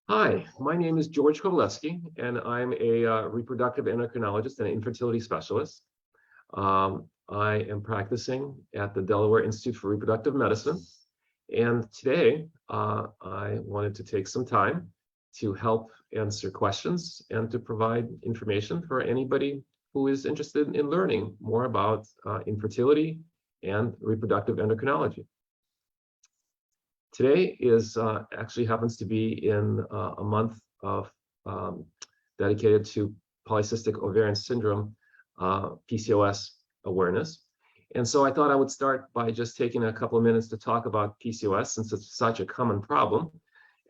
Hi, my name is George Kovalevsky, and I'm a reproductive endocrinologist and an infertility specialist. I am practicing at the Delaware Institute for Reproductive Medicine, and today I wanted to take some time to help answer questions and to provide information for anybody who is interested in learning more about infertility and reproductive endocrinology. Today is actually happens to be in a month of dedicated to polycystic ovarian syndrome, PCOS awareness. And so I thought I would start by just taking a couple of minutes to talk about PCOS since it's such a common problem.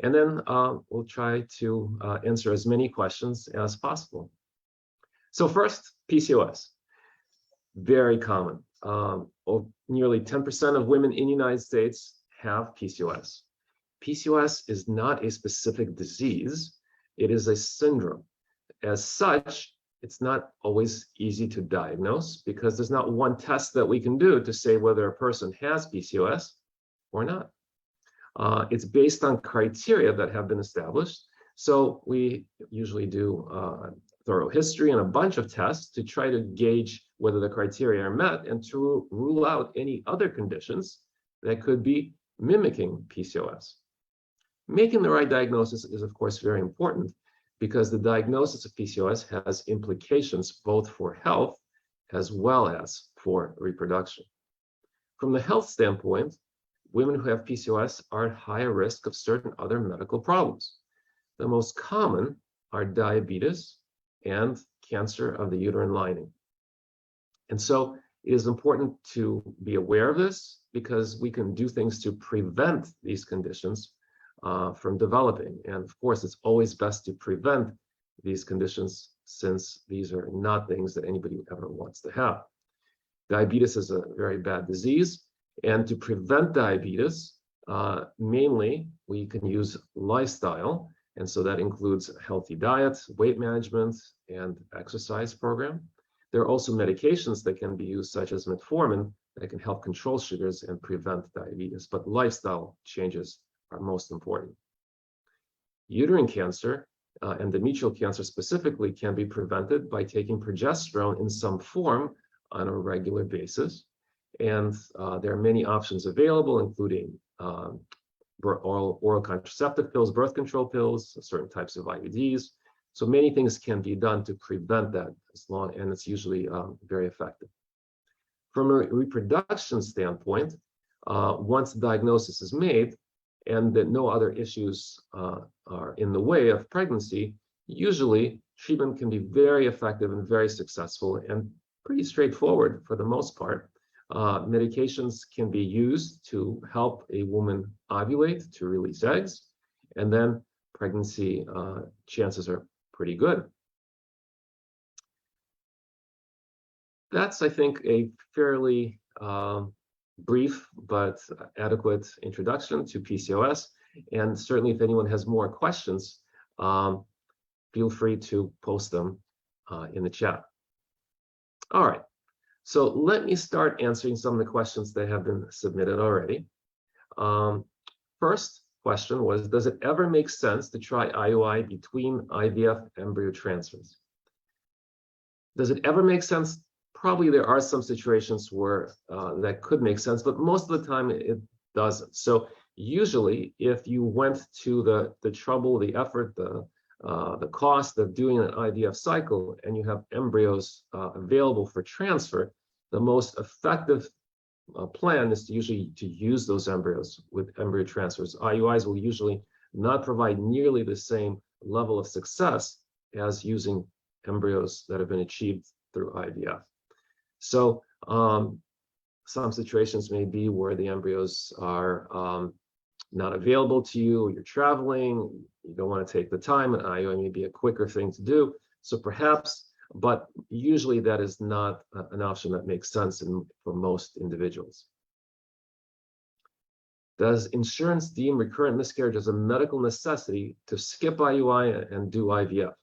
And then we'll try to answer as many questions as possible. So first, PCOS, very common. Nearly 10% of women in the United States have PCOS. PCOS is not a specific disease, it is a syndrome. As such, it's not always easy to diagnose because there's not one test that we can do to say whether a person has PCOS or not. It's based on criteria that have been established. So we usually do thorough history and a bunch of tests to try to gauge whether the criteria are met and to rule out any other conditions that could be mimicking PCOS. Making the right diagnosis is, of course, very important because the diagnosis of PCOS has implications both for health as well as for reproduction. From the health standpoint, women who have PCOS are at higher risk of certain other medical problems. The most common are diabetes and cancer of the uterine lining. And so it is important to be aware of this because we can do things to prevent these conditions from developing. And of course, it's always best to prevent these conditions since these are not things that anybody ever wants to have. Diabetes is a very bad disease. And to prevent diabetes, mainly we can use lifestyle. And so that includes a healthy diet, weight management, and exercise program. There are also medications that can be used, such as metformin, that can help control sugars and prevent diabetes, but lifestyle changes are most important. Uterine cancer, endometrial cancer specifically, can be prevented by taking progesterone in some form on a regular basis. And there are many options available, including oral contraceptive pills, birth control pills, certain types of IUDs. So many things can be done to prevent that and it's usually very effective. From a reproduction standpoint, once the diagnosis is made and that no other issues are in the way of pregnancy, usually treatment can be very effective and very successful and pretty straightforward for the most part. Medications can be used to help a woman ovulate, to release eggs, and then pregnancy chances are pretty good. That's, I think, a fairly brief but adequate introduction to PCOS. And certainly if anyone has more questions, feel free to post them in the chat. All right, so let me start answering some of the questions that have been submitted already. First question was, does it ever make sense to try IUI between IVF embryo transfers? Does it ever make sense? Probably there are some situations where that could make sense, but most of the time it doesn't. So usually if you went to the trouble, the effort, the cost of doing an IVF cycle and you have embryos available for transfer, the most effective plan is to usually use those embryos with embryo transfers. IUIs will usually not provide nearly the same level of success as using embryos that have been achieved through IVF. So some situations may be where the embryos are not available to you, you're traveling, you don't want to take the time, and IUI may be a quicker thing to do. So perhaps, but usually that is not an option that makes sense for most individuals. Does insurance deem recurrent miscarriage as a medical necessity to skip IUI and do IVF?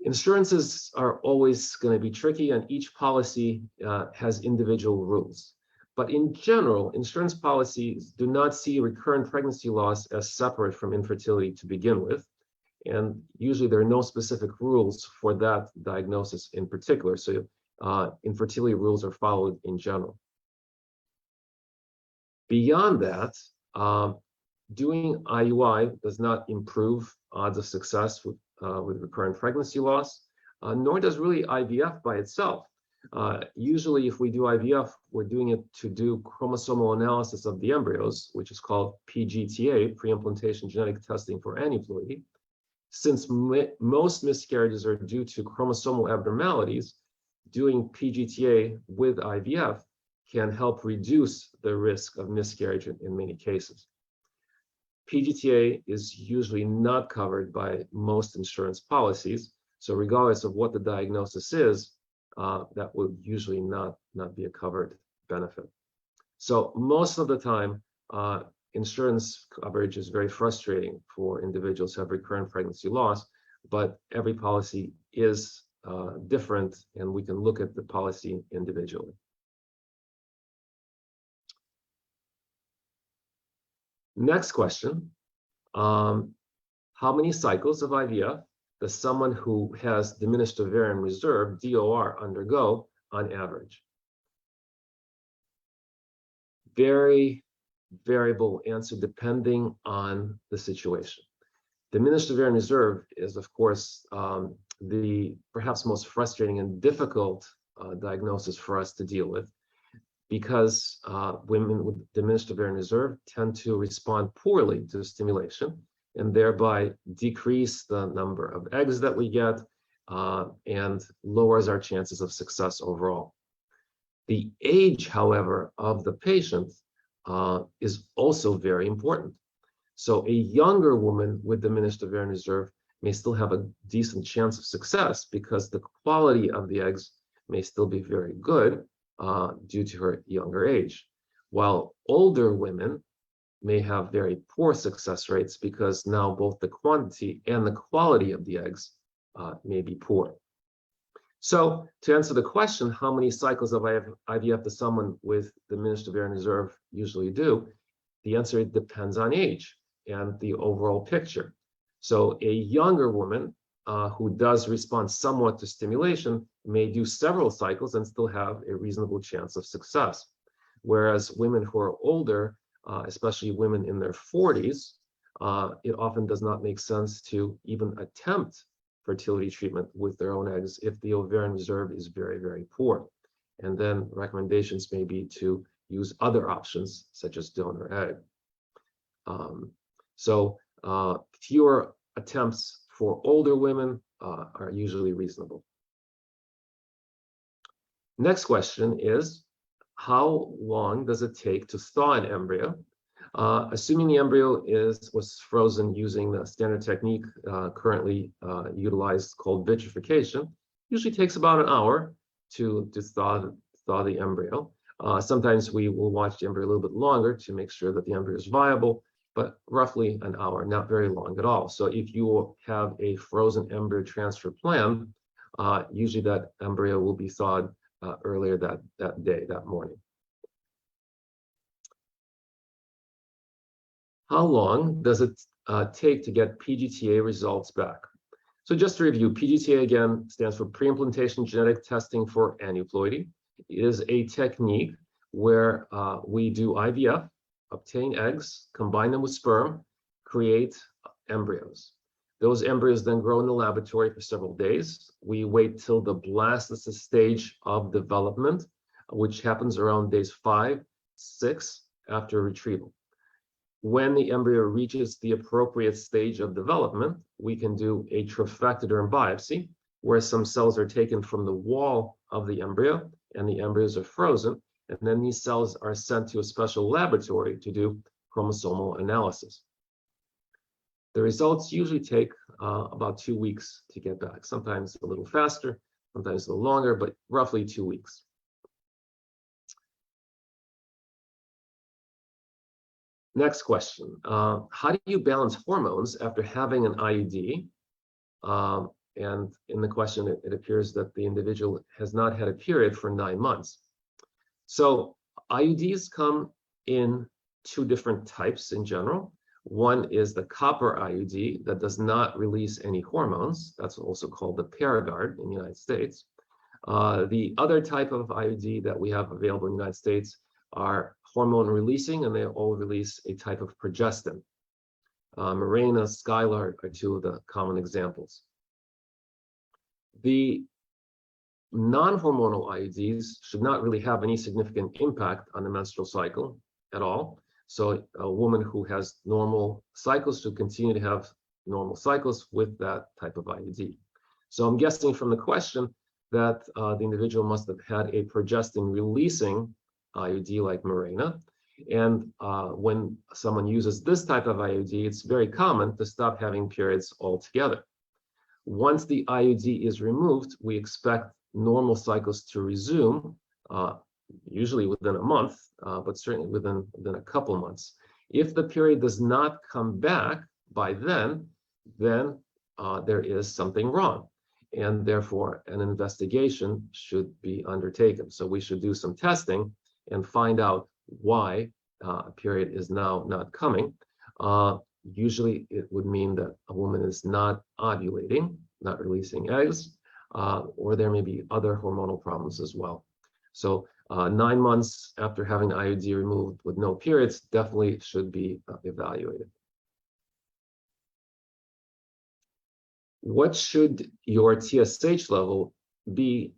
Insurances are always going to be tricky, and each policy has individual rules. But in general, insurance policies do not see recurrent pregnancy loss as separate from infertility to begin with. And usually there are no specific rules for that diagnosis in particular. So infertility rules are followed in general. Beyond that, doing IUI does not improve odds of success with recurrent pregnancy loss, nor does really IVF by itself. Usually, if we do IVF, we're doing it to do chromosomal analysis of the embryos, which is called PGTA, Preimplantation Genetic Testing for Aneuploidy. Since most miscarriages are due to chromosomal abnormalities, doing PGTA with IVF can help reduce the risk of miscarriage in many cases. PGTA is usually not covered by most insurance policies, so regardless of what the diagnosis is, that will usually not be a covered benefit. So most of the time, insurance coverage is very frustrating for individuals who have recurrent pregnancy loss, but every policy is different, and we can look at the policy individually. Next question, how many cycles of IVF does someone who has diminished ovarian reserve, DOR, undergo on average? Very variable answer depending on the situation. Diminished ovarian reserve is, of course, the perhaps most frustrating and difficult diagnosis for us to deal with, because women with diminished ovarian reserve tend to respond poorly to stimulation and thereby decrease the number of eggs that we get and lowers our chances of success overall. The age, however, of the patient is also very important. So a younger woman with diminished ovarian reserve may still have a decent chance of success because the quality of the eggs may still be very good due to her younger age, while older women may have very poor success rates because now both the quantity and the quality of the eggs may be poor. So to answer the question, how many cycles of IVF does someone with diminished ovarian reserve usually do? The answer depends on age and the overall picture. So a younger woman who does respond somewhat to stimulation may do several cycles and still have a reasonable chance of success. Whereas women who are older, especially women in their 40s, it often does not make sense to even attempt fertility treatment with their own eggs if the ovarian reserve is very, very poor. And then recommendations may be to use other options such as donor egg. Fewer attempts for older women are usually reasonable. Next question is, how long does it take to thaw an embryo? Assuming the embryo was frozen using the standard technique currently utilized called vitrification, usually takes about an hour to thaw the embryo. Sometimes we will watch the embryo a little bit longer to make sure that the embryo is viable, but roughly an hour, not very long at all. So if you have a frozen embryo transfer plan, usually that embryo will be thawed earlier that morning. How long does it take to get PGTA results back? So just to review, PGTA again stands for Preimplantation Genetic Testing for Aneuploidy. It is a technique where we do IVF, obtain eggs, combine them with sperm, create embryos. Those embryos then grow in the laboratory for several days. We wait till the blastocyst stage of development, which happens around days 5, 6 after retrieval. When the embryo reaches the appropriate stage of development, we can do a trophectoderm biopsy, where some cells are taken from the wall of the embryo and the embryos are frozen. And then these cells are sent to a special laboratory to do chromosomal analysis. The results usually take about 2 weeks to get back, sometimes a little faster, sometimes a little longer, but roughly 2 weeks. Next question, how do you balance hormones after having an IUD? And in the question, it appears that the individual has not had a period for 9 months. So IUDs come in two different types in general. One is the copper IUD that does not release any hormones. That's also called the Paragard in the United States. The other type of IUD that we have available in the United States are hormone releasing, and they all release a type of progestin. Mirena, Skylar are two of the common examples. The non-hormonal IUDs should not really have any significant impact on the menstrual cycle at all. So a woman who has normal cycles should continue to have normal cycles with that type of IUD. So I'm guessing from the question that the individual must have had a progestin-releasing IUD like Mirena. And when someone uses this type of IUD, it's very common to stop having periods altogether. Once the IUD is removed, we expect normal cycles to resume, usually within a month, but certainly within a couple months. If the period does not come back by then there is something wrong, and therefore an investigation should be undertaken. So we should do some testing and find out why a period is now not coming. Usually it would mean that a woman is not ovulating, not releasing eggs, or there may be other hormonal problems as well. So 9 months after having the IUD removed with no periods definitely should be evaluated. What should your TSH level be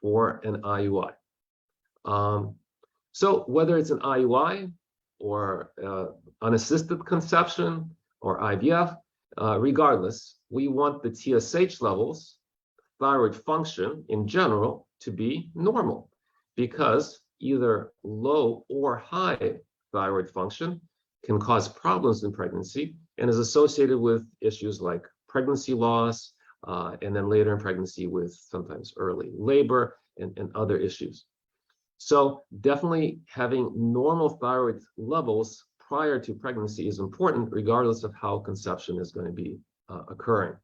for an IUI? So whether it's an IUI or unassisted conception or IVF, regardless, we want the TSH levels, thyroid function in general, to be normal, because either low or high thyroid function can cause problems in pregnancy and is associated with issues like pregnancy loss, and then later in pregnancy with sometimes early labor and other issues. So definitely having normal thyroid levels prior to pregnancy is important, regardless of how conception is going to be occurring.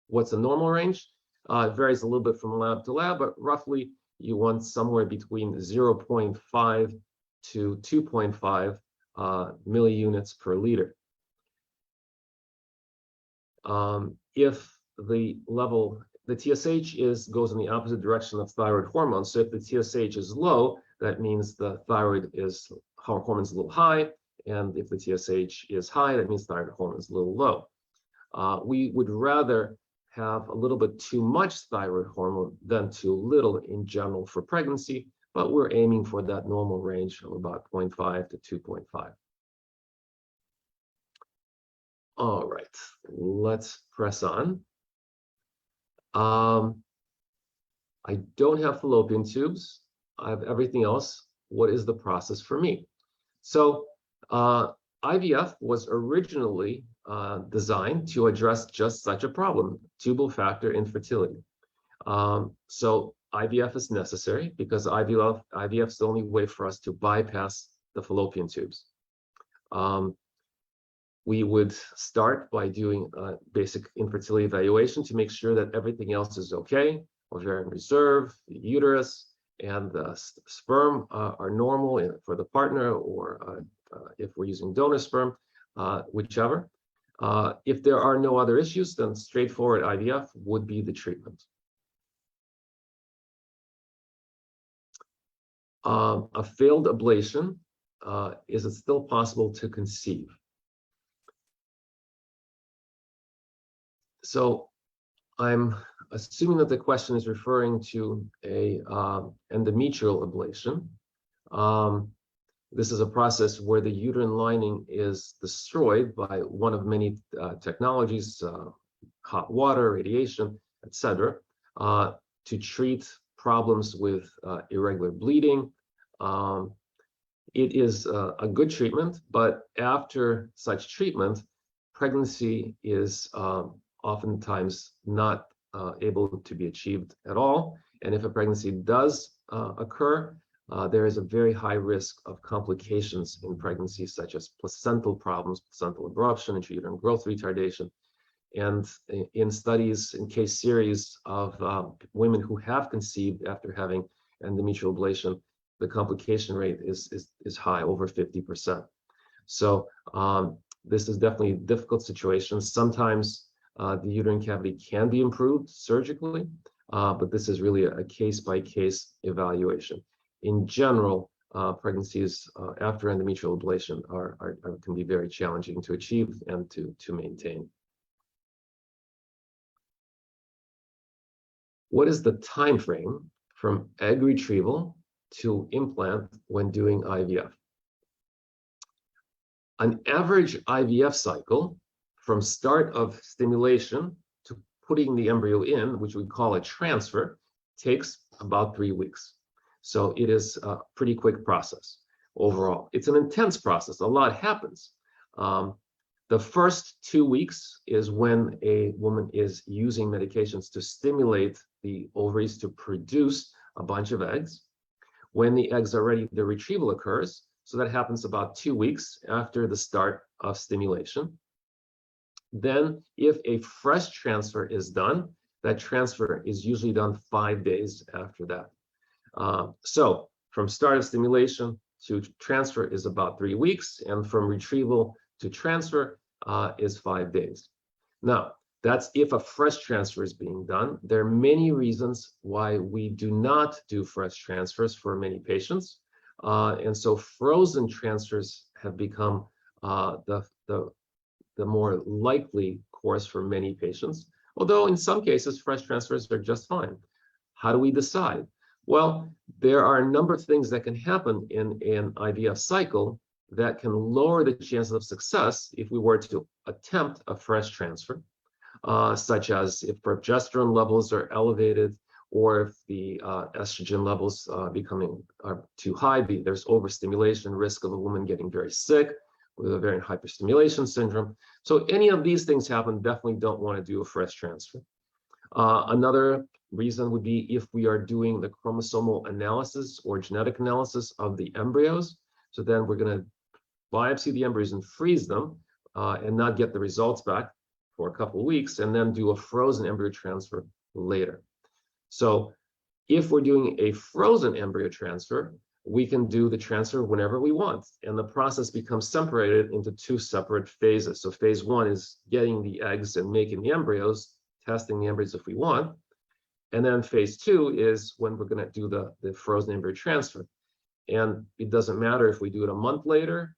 What's the normal range? It varies a little bit from lab to lab, but roughly you want somewhere between 0.5 to 2.5 milliunits per liter. If the level, the TSH goes in the opposite direction of thyroid hormone. So if the TSH is low, that means the thyroid hormone is a little high. And if the TSH is high, that means thyroid hormone is a little low. We would rather have a little bit too much thyroid hormone than too little in general for pregnancy, but we're aiming for that normal range of about 0.5 to 2.5. All right, let's press on. I don't have fallopian tubes. I have everything else. What is the process for me? So IVF was originally designed to address just such a problem, tubal factor infertility. So IVF is necessary because IVF is the only way for us to bypass the fallopian tubes. We would start by doing a basic infertility evaluation to make sure that everything else is okay. Ovarian Reserve, the uterus, and the sperm are normal for the partner, or if we're using donor sperm, whichever. If there are no other issues, then straightforward IVF would be the treatment. A failed ablation, is it still possible to conceive? So I'm assuming that the question is referring to a endometrial ablation. This is a process where the uterine lining is destroyed by one of many technologies, hot water, radiation, etc., to treat problems with irregular bleeding. It is a good treatment, but after such treatment, pregnancy is oftentimes not able to be achieved at all. And if a pregnancy does occur, there is a very high risk of complications in pregnancy, such as placental problems, placental abruption, intrauterine growth retardation. And in studies, in case series of women who have conceived after having endometrial ablation, the complication rate is high, over 50%. So this is definitely a difficult situation. Sometimes the uterine cavity can be improved surgically, but this is really a case-by-case evaluation. In general, pregnancies after endometrial ablation can be very challenging to achieve and to maintain. What is the time frame from egg retrieval to implant when doing IVF? An average IVF cycle from start of stimulation to putting the embryo in, which we call a transfer, takes about 3 weeks. So it is a pretty quick process overall. It's an intense process. A lot happens. The first 2 weeks is when a woman is using medications to stimulate the ovaries to produce a bunch of eggs. When the eggs are ready, the retrieval occurs. So that happens about 2 weeks after the start of stimulation. Then if a fresh transfer is done, that transfer is usually done 5 days after that. So from start of stimulation to transfer is about 3 weeks, and from retrieval to transfer is 5 days. Now, that's if a fresh transfer is being done. There are many reasons why we do not do fresh transfers for many patients. And so frozen transfers have become the more likely course for many patients, although in some cases, fresh transfers are just fine. How do we decide? Well, there are a number of things that can happen in an IVF cycle that can lower the chances of success if we were to attempt a fresh transfer, such as if progesterone levels are elevated, or if the estrogen levels are too high, there's overstimulation, risk of a woman getting very sick with ovarian hyperstimulation syndrome. So any of these things happen, definitely don't want to do a fresh transfer. Another reason would be if we are doing the chromosomal analysis or genetic analysis of the embryos. So then we're going to biopsy the embryos and freeze them and not get the results back for a couple of weeks, and then do a frozen embryo transfer later. So if we're doing a frozen embryo transfer, we can do the transfer whenever we want, and the process becomes separated into 2 separate phases. So phase 1 is getting the eggs and making the embryos, testing the embryos if we want. And then phase 2 is when we're going to do the frozen embryo transfer. And it doesn't matter if we do it a month later,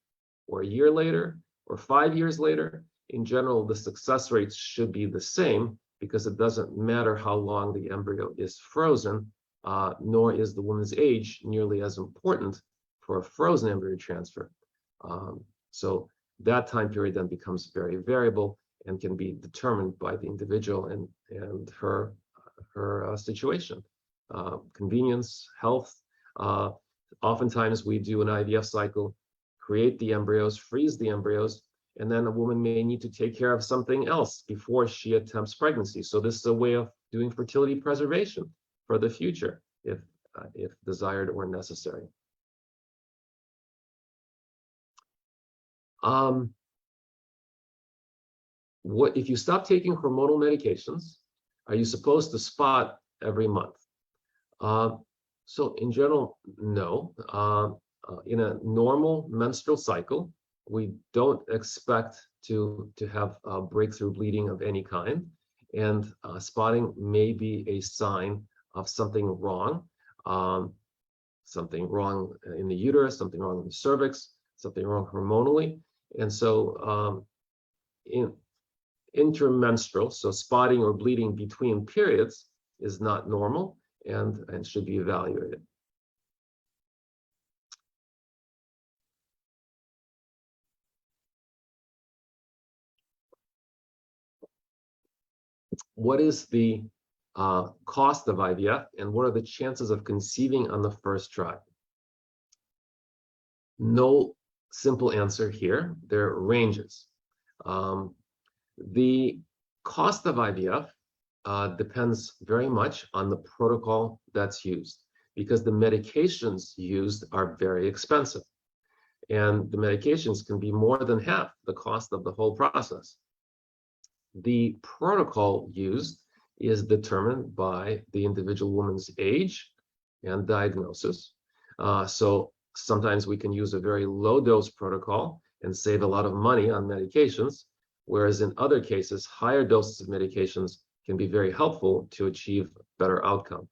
or a year later, or 5 years later. In general, the success rates should be the same, because it doesn't matter how long the embryo is frozen, nor is the woman's age nearly as important for a frozen embryo transfer. So that time period then becomes very variable and can be determined by the individual and her situation, convenience, health. Oftentimes we do an IVF cycle, create the embryos, freeze the embryos, and then a woman may need to take care of something else before she attempts pregnancy. So this is a way of doing fertility preservation for the future, if desired or necessary. What if you stop taking hormonal medications? Are you supposed to spot every month? So in general, no. In a normal menstrual cycle, we don't expect to have breakthrough bleeding of any kind, and spotting may be a sign of something wrong in the uterus, something wrong in the cervix, something wrong hormonally. And so in intermenstrual, so spotting or bleeding between periods is not normal and should be evaluated. What is the cost of IVF, and what are the chances of conceiving on the first try? No simple answer here. There are ranges. The cost of IVF depends very much on the protocol that's used, because the medications used are very expensive, and the medications can be more than half the cost of the whole process. The protocol used is determined by the individual woman's age and diagnosis. So sometimes we can use a very low dose protocol and save a lot of money on medications, whereas in other cases, higher doses of medications can be very helpful to achieve better outcome.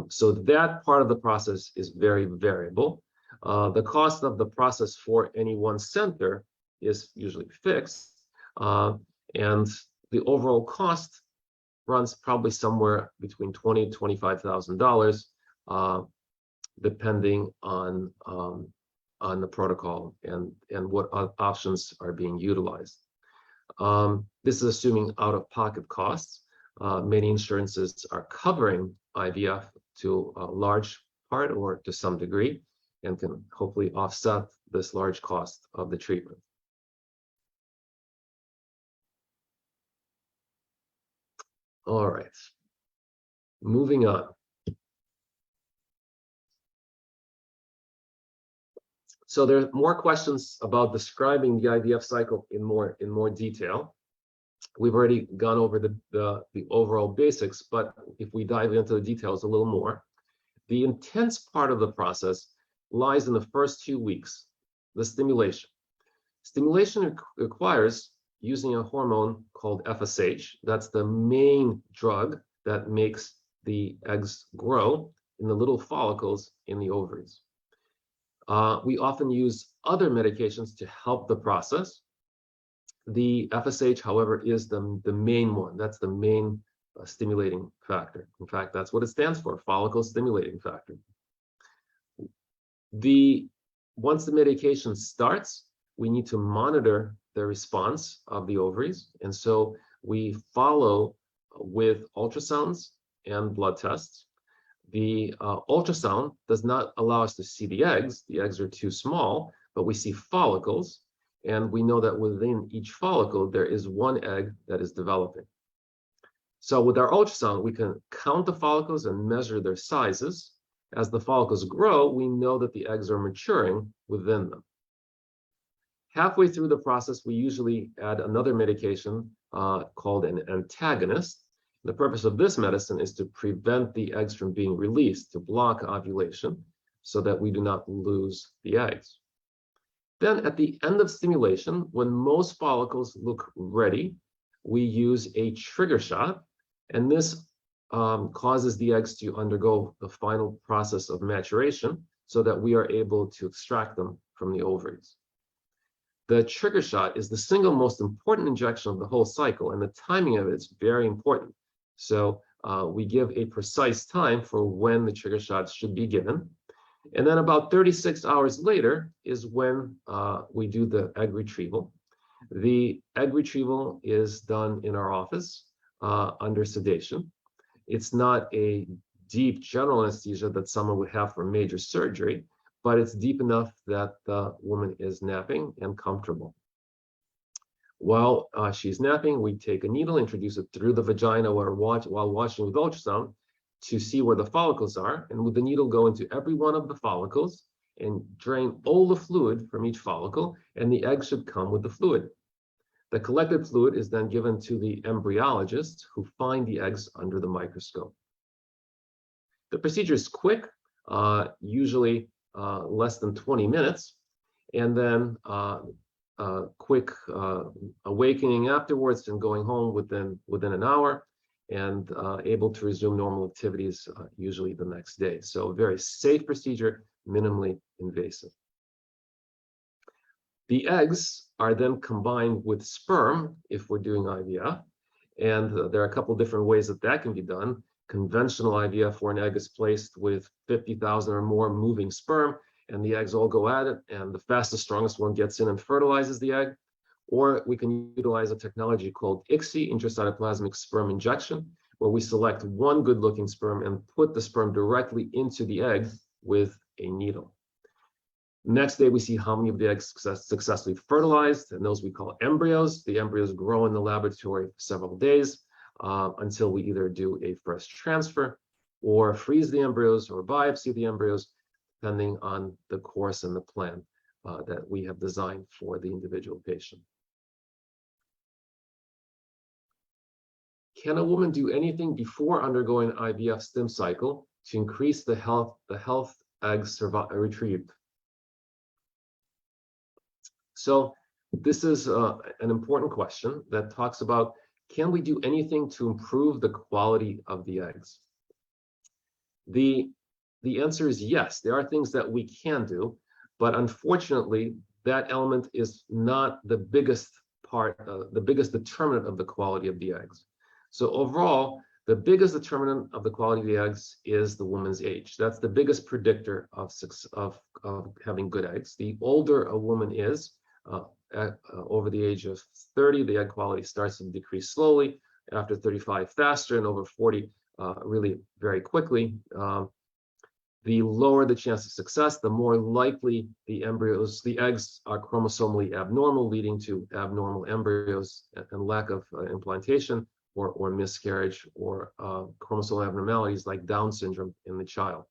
So that part of the process is very variable. The cost of the process for any one center is usually fixed, and the overall cost runs probably somewhere between $20,000 to $25,000, depending on the protocol and what options are being utilized. This is assuming out-of-pocket costs. Many insurances are covering IVF to a large part or to some degree, and can hopefully offset this large cost of the treatment. All right, moving on. So there are more questions about describing the IVF cycle in more detail. We've already gone over the overall basics, but if we dive into the details a little more, the intense part of the process lies in the first 2 weeks, the stimulation. Stimulation requires using a hormone called FSH. That's the main drug that makes the eggs grow in the little follicles in the ovaries. We often use other medications to help the process. The FSH, however, is the main one. That's the main stimulating factor. In fact, that's what it stands for, follicle stimulating factor. Once the medication starts, we need to monitor the response of the ovaries. And so we follow with ultrasounds and blood tests. The ultrasound does not allow us to see the eggs. The eggs are too small, but we see follicles. And we know that within each follicle, there is one egg that is developing. So with our ultrasound, we can count the follicles and measure their sizes. As the follicles grow, we know that the eggs are maturing within them. Halfway through the process, we usually add another medication called an antagonist. The purpose of this medicine is to prevent the eggs from being released, to block ovulation, so that we do not lose the eggs. Then at the end of stimulation, when most follicles look ready, we use a trigger shot, and this causes the eggs to undergo the final process of maturation so that we are able to extract them from the ovaries. The trigger shot is the single most important injection of the whole cycle, and the timing of it is very important. So we give a precise time for when the trigger shots should be given. And then about 36 hours later is when we do the egg retrieval. The egg retrieval is done in our office under sedation. It's not a deep general anesthesia that someone would have for major surgery, but it's deep enough that the woman is napping and comfortable. While she's napping, we take a needle, introduce it through the vagina while watching with ultrasound to see where the follicles are, and with the needle go into every one of the follicles and drain all the fluid from each follicle, and the egg should come with the fluid. The collected fluid is then given to the embryologists who find the eggs under the microscope. The procedure is quick, usually less than 20 minutes, and then quick awakening afterwards and going home within an hour, and able to resume normal activities usually the next day. So a very safe procedure, minimally invasive. The eggs are then combined with sperm if we're doing IVF, and there are a couple different ways that can be done. Conventional IVF, where an egg is placed with 50,000 or more moving sperm, and the eggs all go at it, and the fastest, strongest one gets in and fertilizes the egg. Or we can utilize a technology called ICSI, intracytoplasmic sperm injection, where we select one good-looking sperm and put the sperm directly into the egg with a needle. Next day, we see how many of the eggs successfully fertilized, and those we call embryos. The embryos grow in the laboratory for several days until we either do a fresh transfer or freeze the embryos or biopsy the embryos, depending on the course and the plan that we have designed for the individual patient. Can a woman do anything before undergoing IVF stim cycle to increase the health eggs retrieved. So this is an important question that talks about, can we do anything to improve the quality of the eggs? The answer is yes, there are things that we can do, but unfortunately, that element is not the biggest part, the biggest determinant of the quality of the eggs. So overall, the biggest determinant of the quality of the eggs is the woman's age. That's the biggest predictor of having good eggs. The older a woman is, over the age of 30, the egg quality starts to decrease slowly. After 35, faster, and over 40, really very quickly. The lower the chance of success, the more likely the eggs are chromosomally abnormal, leading to abnormal embryos and lack of implantation, or miscarriage, or chromosomal abnormalities like Down syndrome in the child.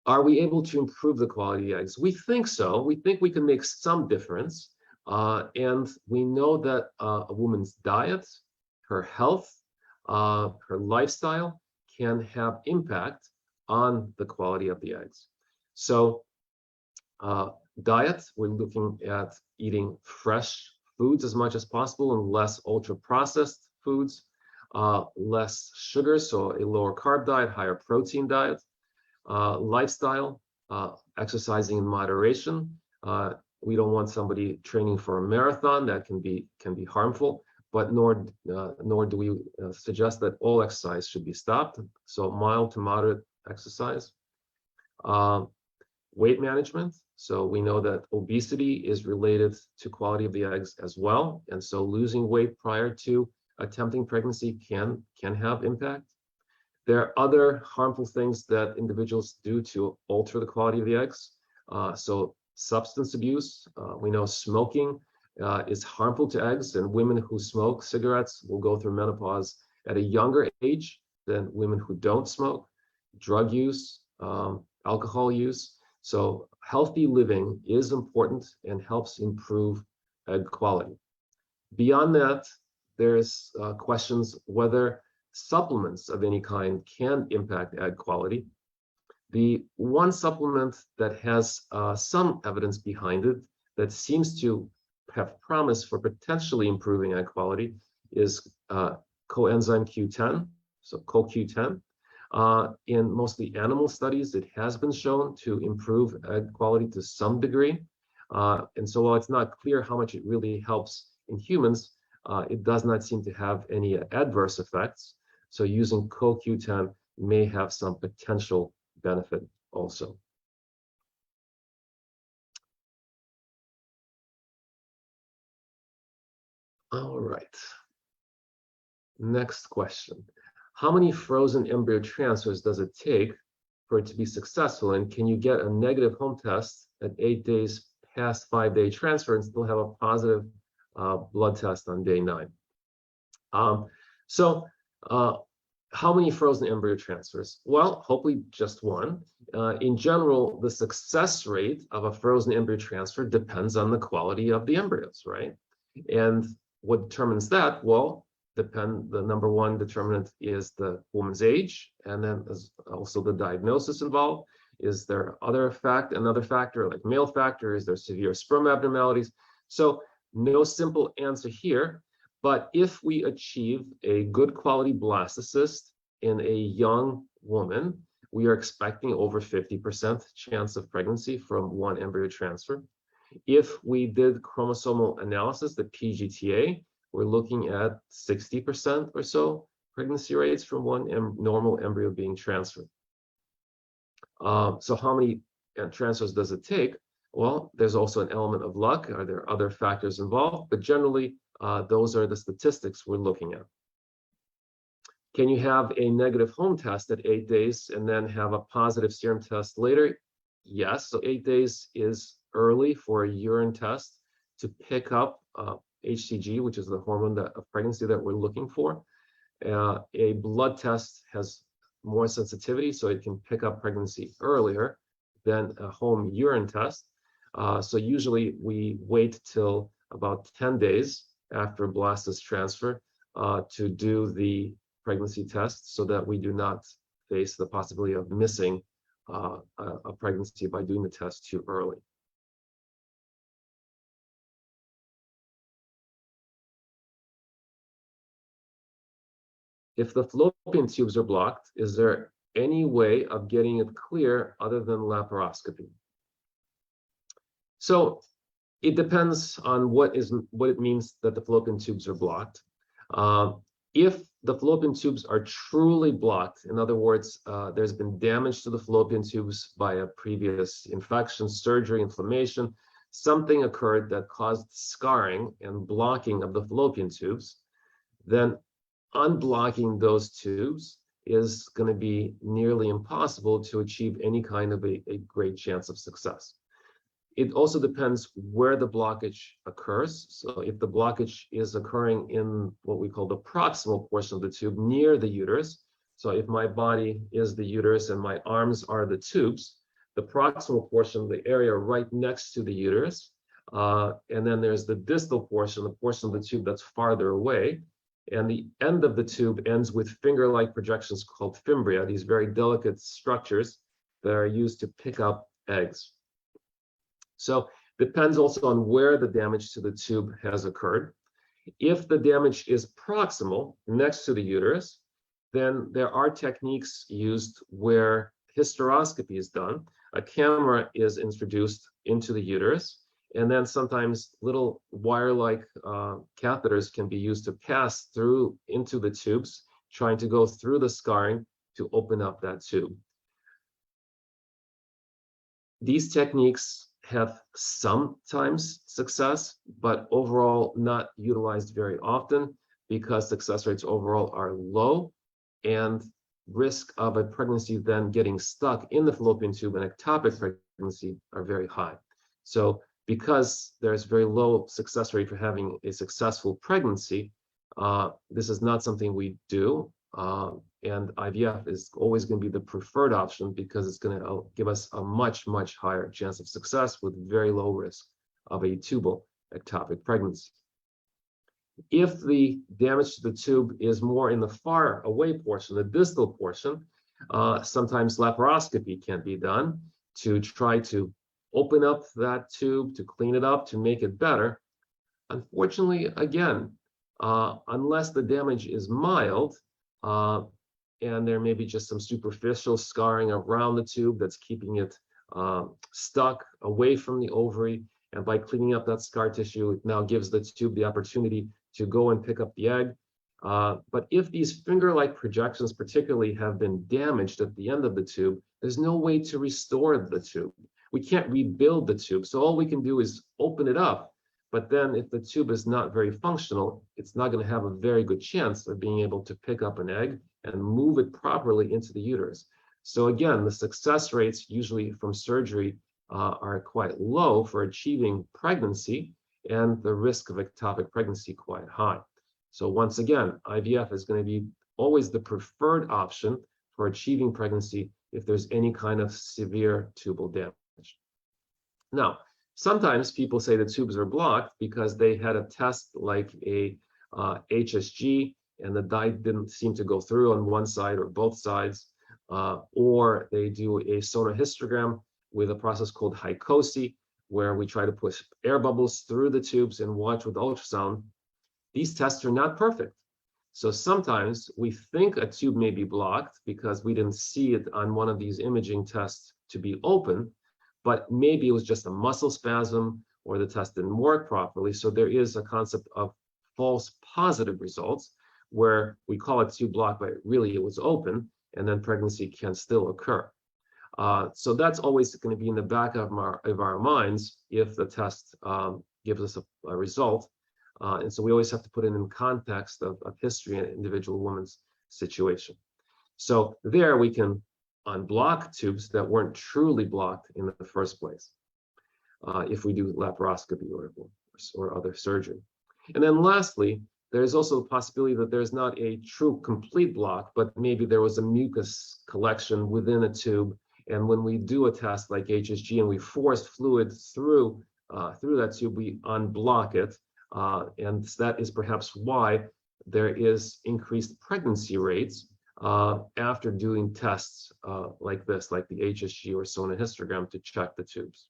Are we able to improve the quality of the eggs? We think so. We think we can make some difference. And we know that a woman's diet, her health, her lifestyle can have impact on the quality of the eggs. So diet, we're looking at eating fresh foods as much as possible and less ultra-processed foods, less sugar, so a lower carb diet, higher protein diet. Lifestyle, exercising in moderation. We don't want somebody training for a marathon. That can be harmful, but nor do we suggest that all exercise should be stopped. So mild to moderate exercise. Weight management. So we know that obesity is related to quality of the eggs as well, and so losing weight prior to attempting pregnancy can have impact. There are other harmful things that individuals do to alter the quality of the eggs. So substance abuse, we know smoking is harmful to eggs, and women who smoke cigarettes will go through menopause at a younger age than women who don't smoke. Drug use, alcohol use. So healthy living is important and helps improve egg quality. Beyond that, there's questions whether supplements of any kind can impact egg quality. The one supplement that has some evidence behind it that seems to have promise for potentially improving egg quality is coenzyme Q10, so CoQ10. In mostly animal studies, it has been shown to improve egg quality to some degree. And so while it's not clear how much it really helps in humans, it does not seem to have any adverse effects. So using CoQ10 may have some potential benefit also. All right. Next question. How many frozen embryo transfers does it take for it to be successful? And can you get a negative home test at 8 days past 5-day transfer and still have a positive blood test on day 9? How many frozen embryo transfers? Well, hopefully just one. In general, the success rate of a frozen embryo transfer depends on the quality of the embryos, right? And what determines that? Well, the number one determinant is the woman's age, and then there's also the diagnosis involved. Is there another factor like male factor? Is there severe sperm abnormalities? So no simple answer here. But if we achieve a good quality blastocyst in a young woman, we are expecting over 50% chance of pregnancy from one embryo transfer. If we did chromosomal analysis, the PGTA, we're looking at 60% or so pregnancy rates from one normal embryo being transferred. So how many transfers does it take? Well, there's also an element of luck. Are there other factors involved? But generally, those are the statistics we're looking at. Can you have a negative home test at 8 days and then have a positive serum test later? Yes, so 8 days is early for a urine test to pick up HCG, which is the hormone of pregnancy that we're looking for. A blood test has more sensitivity, so it can pick up pregnancy earlier than a home urine test. So usually we wait till about 10 days after blastocyst transfer to do the pregnancy test so that we do not face the possibility of missing a pregnancy by doing the test too early. If the fallopian tubes are blocked, is there any way of getting it clear other than laparoscopy? So it depends on what it means that the fallopian tubes are blocked. If the fallopian tubes are truly blocked, in other words, there's been damage to the fallopian tubes by a previous infection, surgery, inflammation, something occurred that caused scarring and blocking of the fallopian tubes, then unblocking those tubes is going to be nearly impossible to achieve any kind of a great chance of success. It also depends where the blockage occurs. So if the blockage is occurring in what we call the proximal portion of the tube near the uterus, so if my body is the uterus and my arms are the tubes, the proximal portion, the area right next to the uterus, and then there's the distal portion, the portion of the tube that's farther away, and the end of the tube ends with finger-like projections called fimbria, these very delicate structures that are used to pick up eggs. So depends also on where the damage to the tube has occurred. If the damage is proximal, next to the uterus, then there are techniques used where hysteroscopy is done. A camera is introduced into the uterus, and then sometimes little wire-like catheters can be used to pass through into the tubes, trying to go through the scarring to open up that tube. These techniques have sometimes success, but overall not utilized very often because success rates overall are low, and risk of a pregnancy then getting stuck in the fallopian tube and ectopic pregnancy are very high. So because there's very low success rate for having a successful pregnancy, this is not something we do. And IVF is always going to be the preferred option because it's going to give us a much, much higher chance of success with very low risk of a tubal ectopic pregnancy. If the damage to the tube is more in the far away portion, the distal portion, sometimes laparoscopy can be done to try to open up that tube, to clean it up, to make it better. Unfortunately, again, unless the damage is mild, and there may be just some superficial scarring around the tube that's keeping it stuck away from the ovary. And by cleaning up that scar tissue, it now gives the tube the opportunity to go and pick up the egg. But if these finger-like projections particularly have been damaged at the end of the tube, there's no way to restore the tube. We can't rebuild the tube. So all we can do is open it up. But then if the tube is not very functional, it's not going to have a very good chance of being able to pick up an egg and move it properly into the uterus. So again, the success rates usually from surgery are quite low for achieving pregnancy, and the risk of ectopic pregnancy quite high. So once again, IVF is going to be always the preferred option for achieving pregnancy if there's any kind of severe tubal damage. Now, sometimes people say the tubes are blocked because they had a test like a HSG and the dye didn't seem to go through on one side or both sides, or they do a sonohysterogram with a process called hycosi, where we try to push air bubbles through the tubes and watch with ultrasound. These tests are not perfect. So sometimes we think a tube may be blocked because we didn't see it on one of these imaging tests to be open, but maybe it was just a muscle spasm or the test didn't work properly. So there is a concept of false positive results where we call it tube blocked, but really it was open, and then pregnancy can still occur. So that's always going to be in the back of our minds if the test gives us a result. And so we always have to put it in context of history and individual woman's situation. So there we can unblock tubes that weren't truly blocked in the first place if we do laparoscopy or other surgery. And then lastly, there's also the possibility that there's not a true complete block, but maybe there was a mucus collection within a tube. And when we do a test like HSG and we force fluid through that tube, we unblock it. And that is perhaps why there is increased pregnancy rates after doing tests like this, like the HSG or sonohystogram to check the tubes.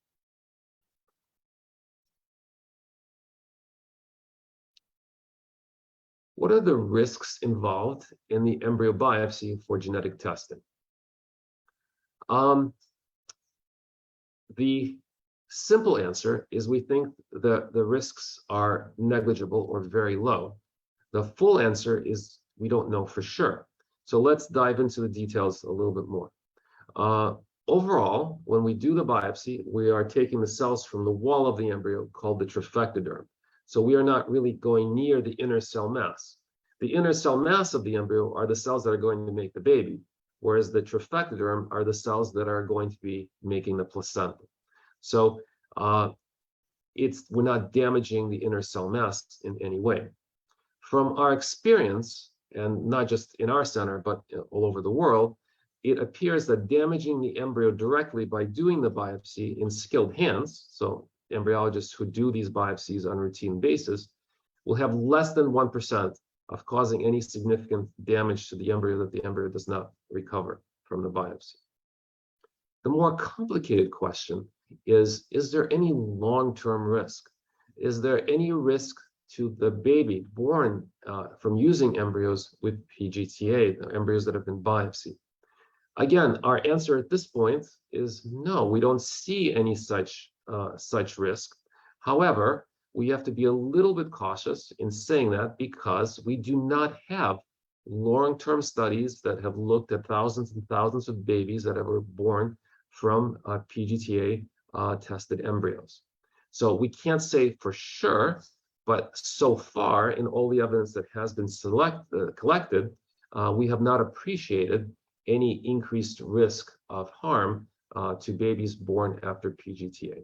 What are the risks involved in the embryo biopsy for genetic testing? The simple answer is we think that the risks are negligible or very low. The full answer is we don't know for sure. So let's dive into the details a little bit more. Overall, when we do the biopsy, we are taking the cells from the wall of the embryo called the trophectoderm. So we are not really going near the inner cell mass. The inner cell mass of the embryo are the cells that are going to make the baby, whereas the trophectoderm are the cells that are going to be making the placenta. So we're not damaging the inner cell mass in any way. From our experience, and not just in our center, but all over the world, it appears that damaging the embryo directly by doing the biopsy in skilled hands, so embryologists who do these biopsies on a routine basis, will have less than 1% of causing any significant damage to the embryo that the embryo does not recover from the biopsy. The more complicated question is there any long-term risk? Is there any risk to the baby born from using embryos with PGTA, the embryos that have been biopsied? Again, our answer at this point is no, we don't see any such risk. However, we have to be a little bit cautious in saying that because we do not have long-term studies that have looked at thousands and thousands of babies that were born from PGTA tested embryos. So we can't say for sure, but so far in all the evidence that has been collected, we have not appreciated any increased risk of harm to babies born after PGTA.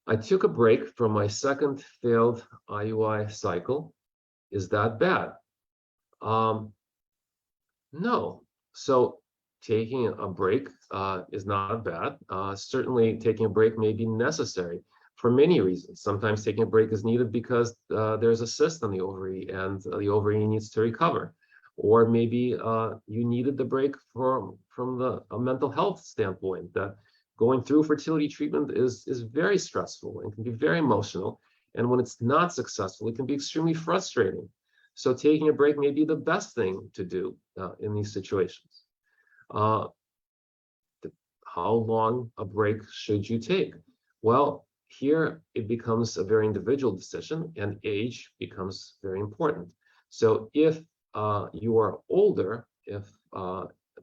I took a break from my second failed IUI cycle. Is that bad? No. So taking a break is not bad. Certainly taking a break may be necessary for many reasons. Sometimes taking a break is needed because there's a cyst on the ovary and the ovary needs to recover. Or maybe you needed the break from a mental health standpoint, that going through fertility treatment is very stressful and can be very emotional. And when it's not successful, it can be extremely frustrating. So taking a break may be the best thing to do in these situations. How long a break should you take? Well, here it becomes a very individual decision, and age becomes very important. So if you are older,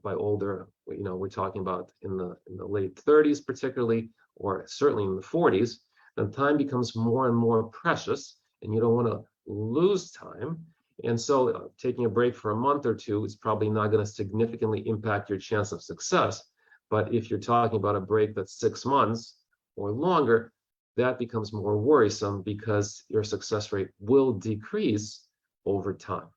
by older, we're talking about in the late 30s particularly, or certainly in the 40s, then time becomes more and more precious, and you don't want to lose time. And so taking a break for a month or two is probably not going to significantly impact your chance of success. But if you're talking about a break that's 6 months or longer, that becomes more worrisome because your success rate will decrease over time.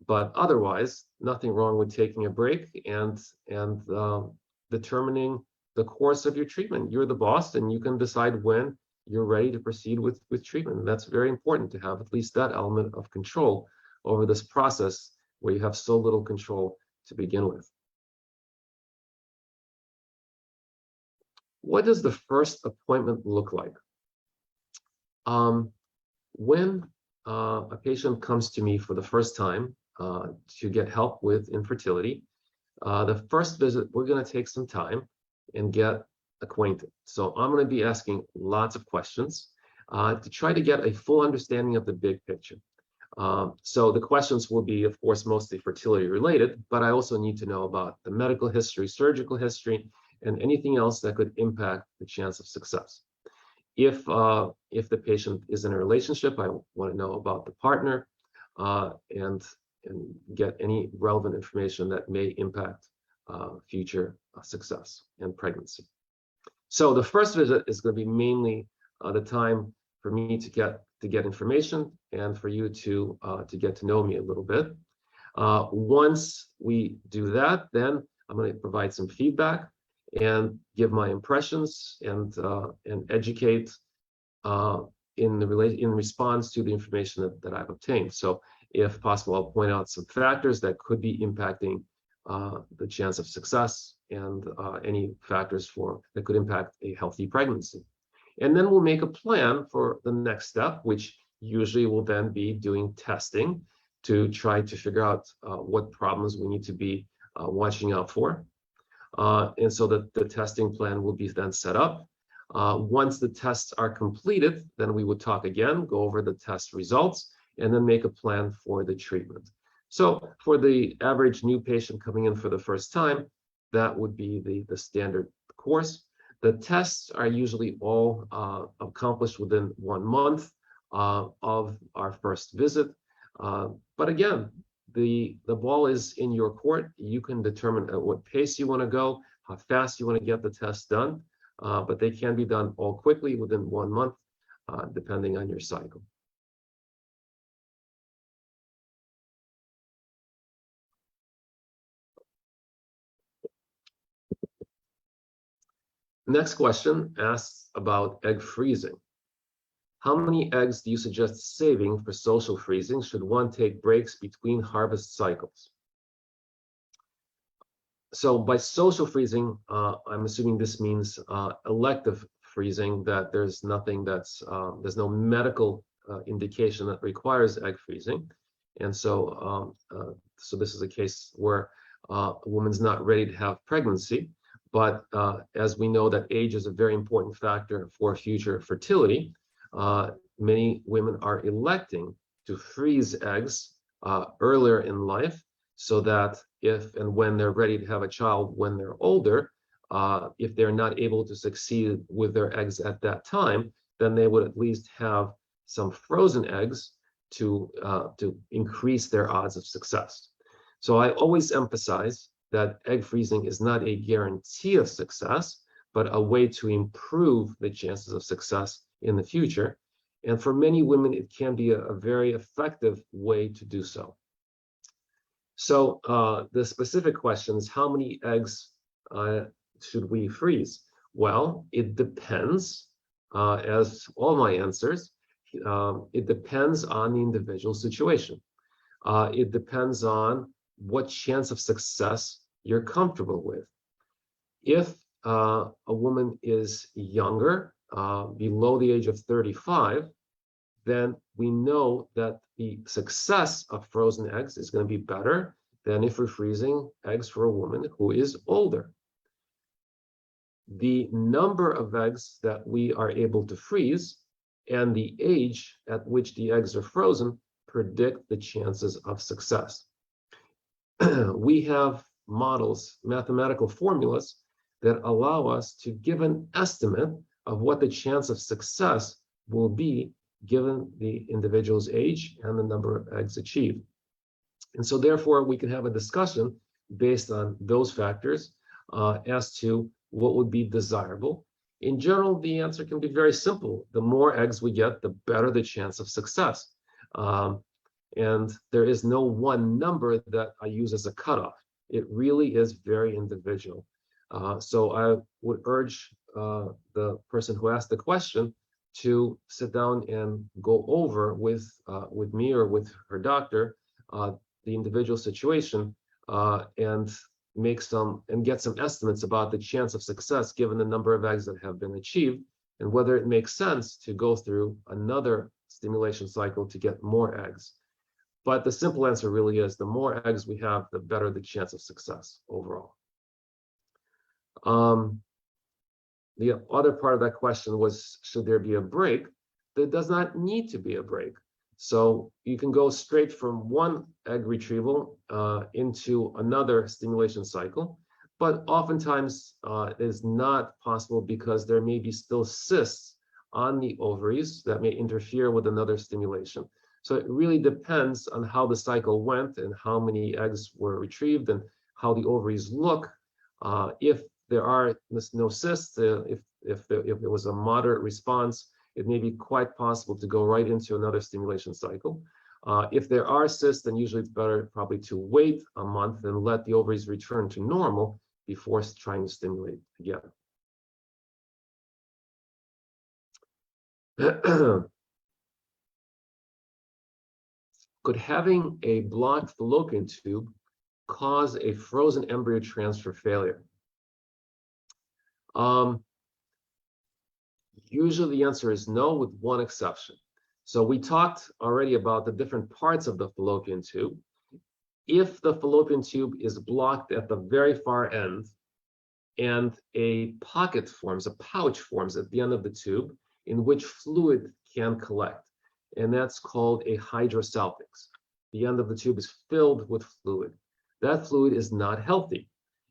But otherwise, nothing wrong with taking a break and determining the course of your treatment. You're the boss, and you can decide when you're ready to proceed with treatment. And that's very important to have at least that element of control over this process where you have so little control to begin with. What does the first appointment look like? When a patient comes to me for the first time to get help with infertility, the first visit, we're going to take some time and get acquainted. So I'm going to be asking lots of questions to try to get a full understanding of the big picture. So the questions will be, of course, mostly fertility related, but I also need to know about the medical history, surgical history, and anything else that could impact the chance of success. If the patient is in a relationship, I want to know about the partner and get any relevant information that may impact future success and pregnancy. So the first visit is going to be mainly the time for me to get information and for you to get to know me a little bit. Once we do that, then I'm going to provide some feedback and give my impressions and educate in response to the information that I've obtained. So if possible, I'll point out some factors that could be impacting the chance of success and any factors that could impact a healthy pregnancy. And then we'll make a plan for the next step, which usually will then be doing testing to try to figure out what problems we need to be watching out for. And so the testing plan will be then set up. Once the tests are completed, then we would talk again, go over the test results, and then make a plan for the treatment. So for the average new patient coming in for the first time, that would be the standard course. The tests are usually all accomplished within 1 month of our first visit. But again, the ball is in your court. You can determine at what pace you want to go, how fast you want to get the test done, but they can be done all quickly within 1 month, depending on your cycle. Next question asks about egg freezing. How many eggs do you suggest saving for social freezing? Should one take breaks between harvest cycles? So by social freezing, I'm assuming this means elective freezing, that there's nothing there's no medical indication that requires egg freezing. And so, so this is a case where a woman's not ready to have pregnancy. But as we know that age is a very important factor for future fertility, many women are electing to freeze eggs earlier in life, so that if and when they're ready to have a child when they're older, if they're not able to succeed with their eggs at that time, then they would at least have some frozen eggs to increase their odds of success. So I always emphasize that egg freezing is not a guarantee of success, but a way to improve the chances of success in the future. And for many women, it can be a very effective way to do so. So the specific question is, how many eggs should we freeze? Well, it depends, as all my answers, it depends on the individual situation. It depends on what chance of success you're comfortable with. If a woman is younger, below the age of 35, then we know that the success of frozen eggs is going to be better than if we're freezing eggs for a woman who is older. The number of eggs that we are able to freeze and the age at which the eggs are frozen predict the chances of success. We have models, mathematical formulas that allow us to give an estimate of what the chance of success will be given the individual's age and the number of eggs achieved. And so therefore, we can have a discussion based on those factors as to what would be desirable. In general, the answer can be very simple. The more eggs we get, the better the chance of success. And there is no one number that I use as a cutoff. It really is very individual. So I would urge the person who asked the question to sit down and go over with me or with her doctor the individual situation and get some estimates about the chance of success given the number of eggs that have been achieved, and whether it makes sense to go through another stimulation cycle to get more eggs. But the simple answer really is, the more eggs we have, the better the chance of success overall. The other part of that question was, should there be a break? There does not need to be a break. So you can go straight from one egg retrieval into another stimulation cycle, but oftentimes it is not possible because there may be still cysts on the ovaries that may interfere with another stimulation. So it really depends on how the cycle went and how many eggs were retrieved and how the ovaries look. If there are no cysts, if it was a moderate response, it may be quite possible to go right into another stimulation cycle. If there are cysts, then usually it's better probably to wait a month and let the ovaries return to normal before trying to stimulate again. Could having a blocked fallopian tube cause a frozen embryo transfer failure? Usually the answer is no, with one exception. So we talked already about the different parts of the fallopian tube. If the fallopian tube is blocked at the very far end and a pocket forms, a pouch forms at the end of the tube in which fluid can collect, and that's called a hydrosalpinx. The end of the tube is filled with fluid. That fluid is not healthy,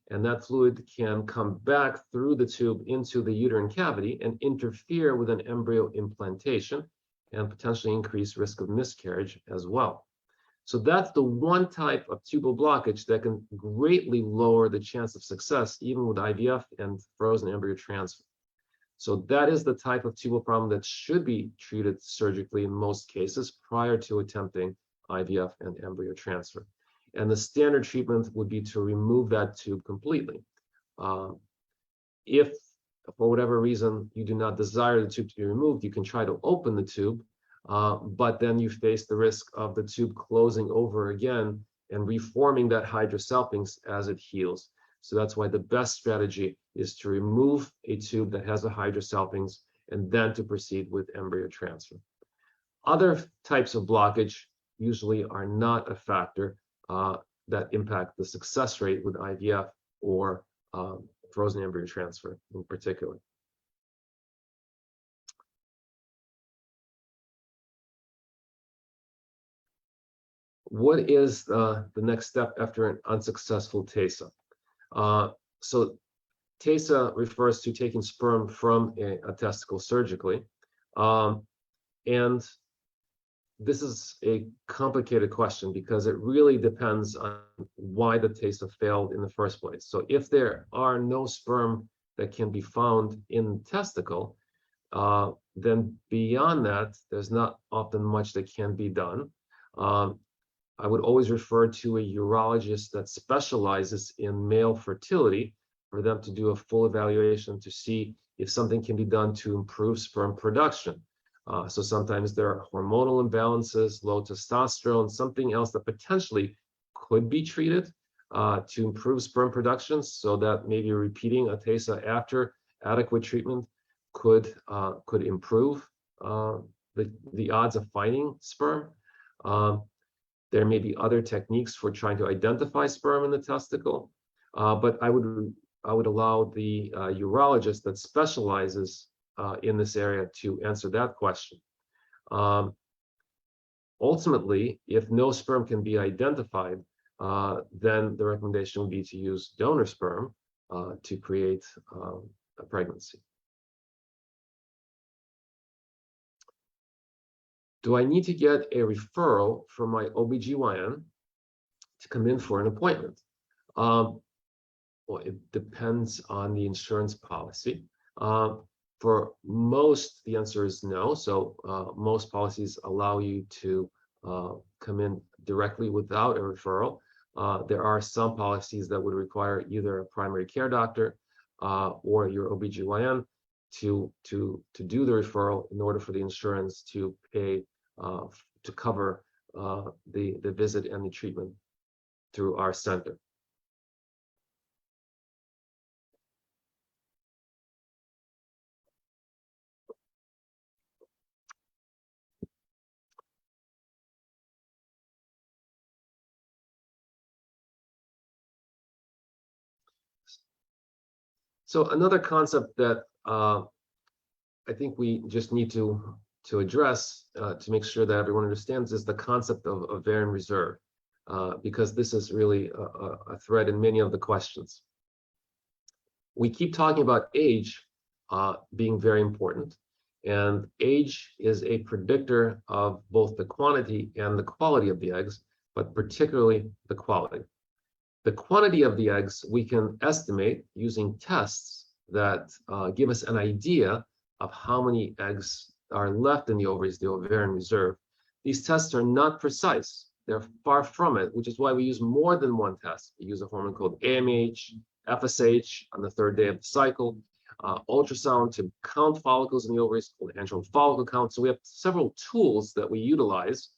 and that fluid can come back through the tube into the uterine cavity and interfere with an embryo implantation and potentially increase risk of miscarriage as well. So that's the one type of tubal blockage that can greatly lower the chance of success, even with IVF and frozen embryo transfer. So that is the type of tubal problem that should be treated surgically in most cases prior to attempting IVF and embryo transfer. And the standard treatment would be to remove that tube completely. If for whatever reason you do not desire the tube to be removed, you can try to open the tube, but then you face the risk of the tube closing over again and reforming that hydrosalpinx as it heals. So that's why the best strategy is to remove a tube that has a hydrosalpinx and then to proceed with embryo transfer. Other types of blockage usually are not a factor that impact the success rate with IVF or frozen embryo transfer in particular. What is the next step after an unsuccessful TESA? So TESA refers to taking sperm from a testicle surgically. And this is a complicated question because it really depends on why the TESA failed in the first place. So if there are no sperm that can be found in the testicle, then beyond that, there's not often much that can be done. I would always refer to a urologist that specializes in male fertility for them to do a full evaluation to see if something can be done to improve sperm production. So sometimes there are hormonal imbalances, low testosterone, something else that potentially could be treated to improve sperm production, so that maybe repeating a TESA after adequate treatment could improve the odds of finding sperm. There may be other techniques for trying to identify sperm in the testicle, but I would allow the urologist that specializes in this area to answer that question. Ultimately, if no sperm can be identified, then the recommendation would be to use donor sperm to create a pregnancy. Do I need to get a referral from my OBGYN to come in for an appointment? Well, it depends on the insurance policy. For most, the answer is no. So most policies allow you to come in directly without a referral. There are some policies that would require either a primary care doctor or your OBGYN to do the referral in order for the insurance to pay to cover the visit and the treatment through our center. So another concept that I think we just need to address to make sure that everyone understands is the concept of ovarian reserve, because this is really a thread in many of the questions. We keep talking about age being very important, and age is a predictor of both the quantity and the quality of the eggs, but particularly the quality. The quantity of the eggs we can estimate using tests that give us an idea of how many eggs are left in the ovaries, the ovarian reserve. These tests are not precise. They're far from it, which is why we use more than one test. We use a hormone called AMH, FSH on the third day of the cycle, ultrasound to count follicles in the ovaries called antral follicle count. So we have several tools that we utilize,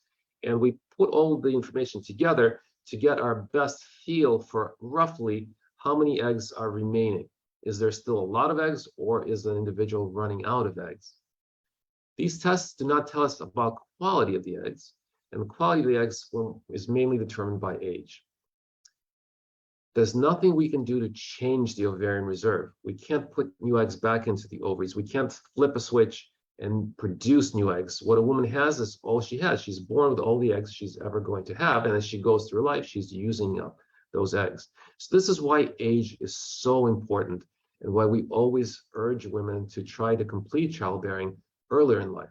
And we put all the information together to get our best feel for roughly how many eggs are remaining. Is there still a lot of eggs, or is an individual running out of eggs? These tests do not tell us about quality of the eggs, and the quality of the eggs is mainly determined by age. There's nothing we can do to change the ovarian reserve. We can't put new eggs back into the ovaries. We can't flip a switch and produce new eggs. What a woman has is all she has. She's born with all the eggs she's ever going to have, and as she goes through life, she's using up those eggs. So this is why age is so important, and why we always urge women to try to complete childbearing earlier in life.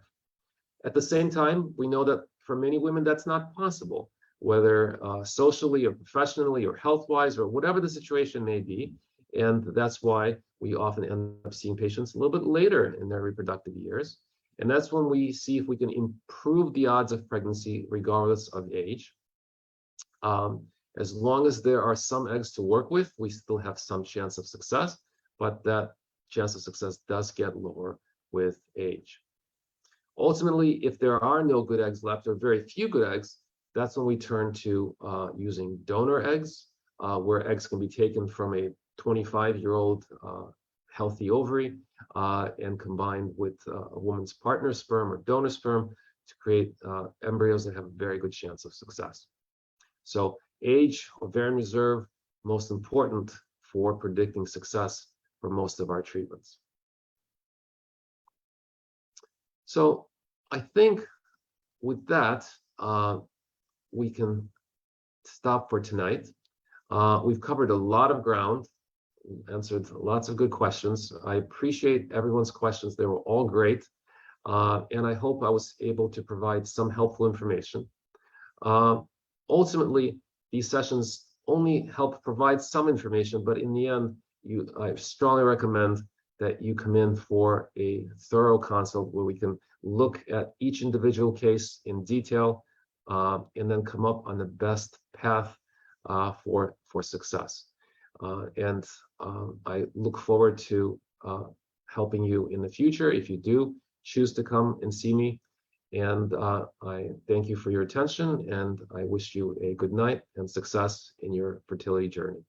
At the same time, we know that for many women, that's not possible, whether socially or professionally or health-wise or whatever the situation may be. And that's why we often end up seeing patients a little bit later in their reproductive years. And that's when we see if we can improve the odds of pregnancy regardless of age. As long as there are some eggs to work with, we still have some chance of success, but that chance of success does get lower with age. Ultimately, if there are no good eggs left or very few good eggs, that's when we turn to using donor eggs, where eggs can be taken from a 25-year-old healthy ovary and combined with a woman's partner sperm or donor sperm to create embryos that have a very good chance of success. So age, ovarian reserve, most important for predicting success for most of our treatments. So I think with that, we can stop for tonight. We've covered a lot of ground, answered lots of good questions. I appreciate everyone's questions. They were all great. And I hope I was able to provide some helpful information. Ultimately, these sessions only help provide some information, but in the end, I strongly recommend that you come in for a thorough consult where we can look at each individual case in detail and then come up on the best path for success. And I look forward to helping you in the future if you do choose to come and see me. And I thank you for your attention, and I wish you a good night and success in your fertility journey.